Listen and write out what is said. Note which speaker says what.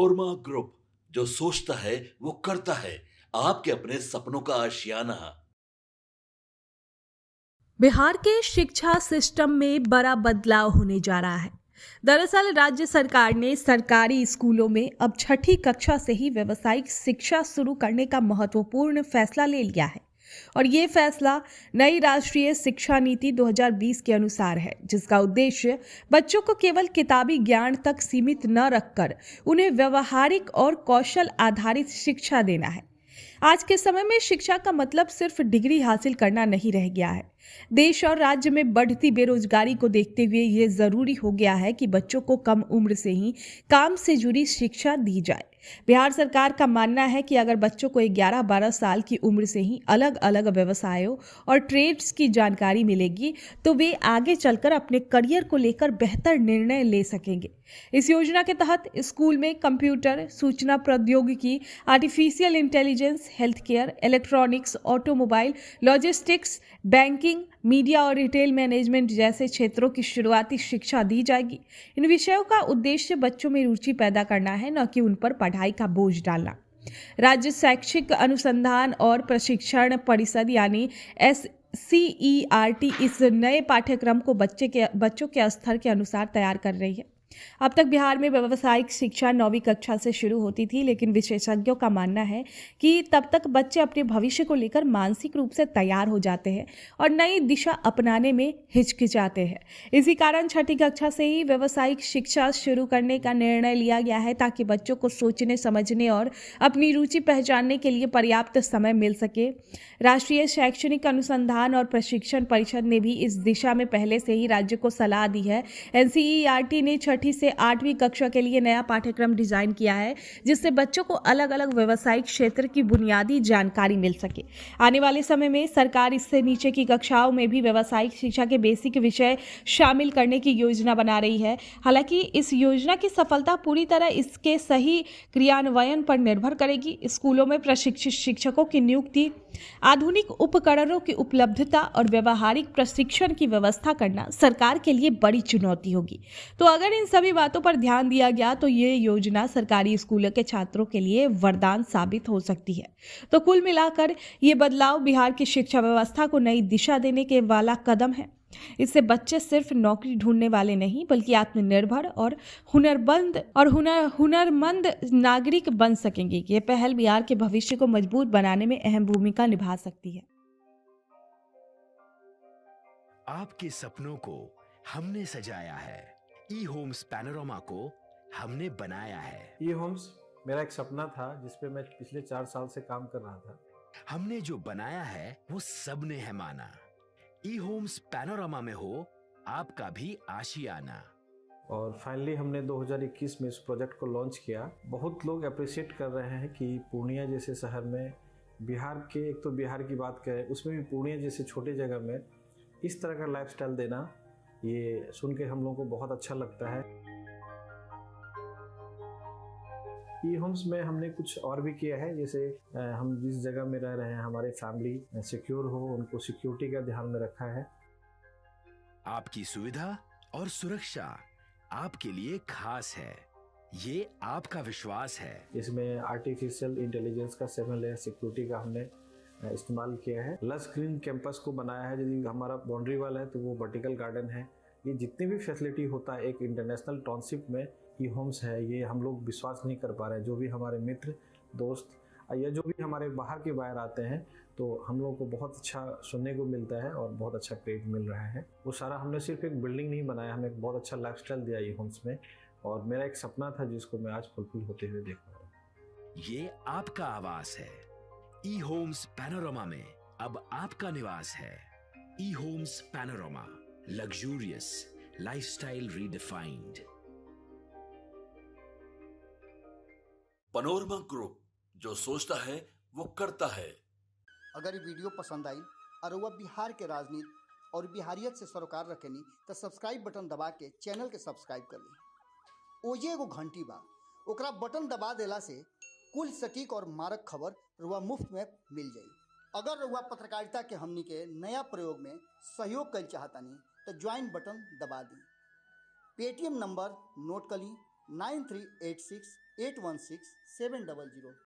Speaker 1: Panorama group, जो सोचता है वो करता है। आपके अपने सपनों का आशियाना।
Speaker 2: बिहार के शिक्षा सिस्टम में बड़ा बदलाव होने जा रहा है। दरअसल राज्य सरकार ने सरकारी स्कूलों में अब छठी कक्षा से ही व्यावसायिक शिक्षा शुरू करने का महत्वपूर्ण फैसला ले लिया है। और ये फैसला नई राष्ट्रीय शिक्षा नीति 2020 के अनुसार है, जिसका उद्देश्य बच्चों को केवल किताबी ज्ञान तक सीमित न रखकर उन्हें व्यवहारिक और कौशल आधारित शिक्षा देना है। आज के समय में शिक्षा का मतलब सिर्फ डिग्री हासिल करना नहीं रह गया है। देश और राज्य में बढ़ती बेरोजगारी को देखते हुए ये जरूरी हो गया है कि बच्चों को कम उम्र से ही काम से जुड़ी शिक्षा दी जाए। बिहार सरकार का मानना है कि अगर बच्चों को 11-12 साल की उम्र से ही अलग अलग व्यवसायों और ट्रेड्स की जानकारी मिलेगी तो वे आगे चलकर अपने करियर को लेकर बेहतर निर्णय ले सकेंगे। इस योजना के तहत स्कूल में कंप्यूटर, सूचना प्रौद्योगिकी, artificial intelligence, health care, electronics, automobile, logistics, banking, media और रिटेल मैनेजमेंट जैसे क्षेत्रों की शुरुआती शिक्षा दी जाएगी। इन विषयों का उद्देश्य बच्चों में रुचि पैदा करना है, न कि उन पर पढ़ाई का बोझ डालना। राज्य शैक्षिक अनुसंधान और प्रशिक्षण परिषद यानी SCERT इस नए पाठ्यक्रम को बच्चों के स्तर के अनुसार तैयार कर रही है। अब तक बिहार में व्यावसायिक शिक्षा 9वीं कक्षा से शुरू होती थी, लेकिन विशेषज्ञों का मानना है कि तब तक बच्चे अपने भविष्य को लेकर मानसिक रूप से तैयार हो जाते हैं और नई दिशा अपनाने में हिचकिचाते हैं। इसी कारण छठी कक्षा से ही व्यावसायिक शिक्षा शुरू करने का निर्णय लिया गया है, ताकि बच्चों को सोचने, समझने और अपनी रुचि पहचानने के लिए पर्याप्त समय मिल सके। राष्ट्रीय शैक्षणिक अनुसंधान और प्रशिक्षण परिषद ने भी इस दिशा में पहले से ही राज्य को सलाह दी है। NCERT ने छठी से 8वीं कक्षा के लिए नया पाठ्यक्रम डिजाइन किया है, जिससे बच्चों को अलग अलग व्यावसायिक क्षेत्र की बुनियादी जानकारी मिल सके। आने वाले समय में सरकार इससे नीचे की कक्षाओं में भी व्यावसायिक शिक्षा के बेसिक विषय शामिल करने की योजना बना रही है। हालांकि इस योजना की सफलता पूरी तरह इसके सही क्रियान्वयन पर निर्भर करेगी। स्कूलों में प्रशिक्षित शिक्षकों की नियुक्ति, आधुनिक उपकरणों की उपलब्धता और व्यवहारिक प्रशिक्षण की व्यवस्था करना सरकार के लिए बड़ी चुनौती होगी। तो अगर इन सभी बातों पर ध्यान दिया गया तो ये योजना सरकारी स्कूलों के छात्रों के लिए वरदान साबित हो सकती है। तो कुल मिलाकर ये बदलाव बिहार की शिक्षा व्यवस्था को नई दिशा देने के वाला कदम है। इससे बच्चे सिर्फ नौकरी ढूंढने वाले नहीं, बल्कि आत्मनिर्भर और हुनरमंद नागरिक बन सकेंगे। ये पहल बिहार के भविष्य को मजबूत बनाने में अहम भूमिका निभा सकती है।
Speaker 3: आपके सपनों को हमने सजाया है, ई होम्स पैनोरमा को हमने बनाया है।
Speaker 4: ई होम्स मेरा एक सपना था, जिसपे मैं पिछले 4 साल से काम कर रहा था।
Speaker 3: हमने जो बनाया है वो सबने है माना। ई होम्स पैनोरमा में हो आपका भी आशियाना।
Speaker 4: और फाइनली हमने 2021 में इस प्रोजेक्ट को लॉन्च किया। बहुत लोग अप्रिशिएट कर रहे हैं कि पूर्णिया जैसे शहर में, बिहार के, एक तो बिहार की बात करें उसमें भी पूर्णिया जैसे छोटे जगह में इस तरह का लाइफस्टाइल देना, ये सुन के हम लोगों को बहुत अच्छा लगता है। ई होम्स में हमने कुछ और भी किया है, जैसे हम जिस जगह में रह रहे हैं हमारे फैमिली सिक्योर हो, उनको सिक्योरिटी का ध्यान में रखा है।
Speaker 3: आपकी सुविधा और सुरक्षा आपके लिए खास है, ये आपका विश्वास है।
Speaker 4: इसमें आर्टिफिशियल इंटेलिजेंस का 7 लेयर सिक्योरिटी का हमने इस्तेमाल किया है। लस ग्रीन कैंपस को बनाया है। यदि हमारा बाउंड्री वाल है तो वो वर्टिकल गार्डन है। ये जितनी भी फैसिलिटी होता है एक इंटरनेशनल टाउनशिप में ई होम्स है, ये हम लोग विश्वास नहीं कर पा रहे हैं। जो भी हमारे मित्र, दोस्त या जो भी हमारे बाहर के बाहर आते हैं तो हम लोग को बहुत अच्छा सुनने को मिलता है और बहुत अच्छा क्रेडिट मिल रहा है। वो सारा हमने सिर्फ एक बिल्डिंग नहीं बनाया, हमें एक बहुत अच्छा लाइफस्टाइल दिया ई होम्स में, और मेरा एक सपना था जिसको मैं आज फुलफिल होते हुए देख रहा हूँ।
Speaker 3: ये आपका आवास है। ई होम्स पैनोरमा में अब आपका निवास है। E homes Panorama, luxurious lifestyle redefined.
Speaker 1: Panorama group, जो सोचता है वो करता है।
Speaker 5: अगर ये वीडियो पसंद आई और वह बिहार के राजनीति और बिहारियत से सरोकार रखेनी तो सब्सक्राइब बटन दबा के चैनल के सब्सक्राइब कर ली। ओजे एगो घंटी बा, ओकरा बटन दबा देला से कुल सटीक और मारक खबर रुआ मुफ्त में मिल जाई। अगर रुआ पत्रकारिता के हमनी के नया प्रयोग में सहयोग कर चाहतानी तो ज्वाइन बटन दबा दी। पेटीएम नंबर नोट कर ली 9386 816700।